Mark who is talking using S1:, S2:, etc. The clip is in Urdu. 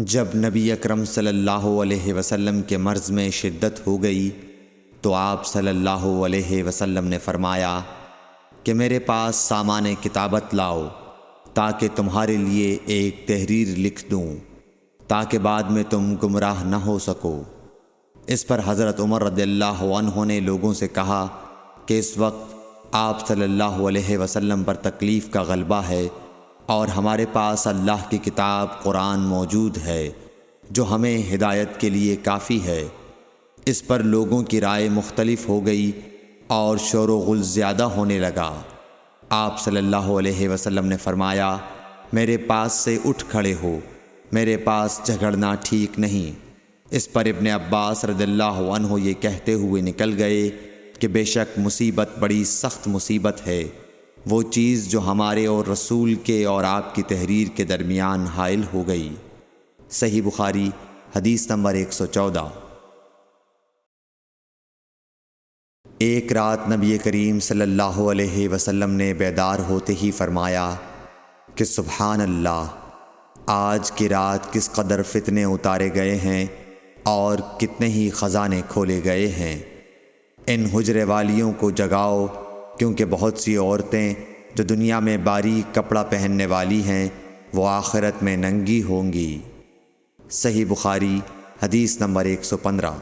S1: جب نبی اکرم صلی اللہ علیہ وسلم کے مرض میں شدت ہو گئی تو آپ صلی اللہ علیہ وسلم نے فرمایا کہ میرے پاس سامان کتابت لاؤ تاکہ تمہارے لیے ایک تحریر لکھ دوں تاکہ بعد میں تم گمراہ نہ ہو سکو۔ اس پر حضرت عمر رضی اللہ عنہ نے لوگوں سے کہا کہ اس وقت آپ صلی اللہ علیہ وسلم پر تکلیف کا غلبہ ہے اور ہمارے پاس اللہ کی کتاب قرآن موجود ہے جو ہمیں ہدایت کے لیے کافی ہے۔ اس پر لوگوں کی رائے مختلف ہو گئی اور شور و غل زیادہ ہونے لگا۔ آپ صلی اللہ علیہ وسلم نے فرمایا، میرے پاس سے اٹھ کھڑے ہو، میرے پاس جھگڑنا ٹھیک نہیں۔ اس پر ابن عباس رضی اللہ عنہ یہ کہتے ہوئے نکل گئے کہ بے شک مصیبت بڑی سخت مصیبت ہے، وہ چیز جو ہمارے اور رسول کے اور آپ کی تحریر کے درمیان حائل ہو گئی۔ صحیح بخاری حدیث نمبر 114۔ ایک رات نبی کریم صلی اللہ علیہ وسلم نے بیدار ہوتے ہی فرمایا کہ سبحان اللہ، آج کی رات کس قدر فتنے اتارے گئے ہیں اور کتنے ہی خزانے کھولے گئے ہیں۔ ان حجرے والیوں کو جگاؤ، کیونکہ بہت سی عورتیں جو دنیا میں باریک کپڑا پہننے والی ہیں وہ آخرت میں ننگی ہوں گی۔ صحیح بخاری حدیث نمبر 115۔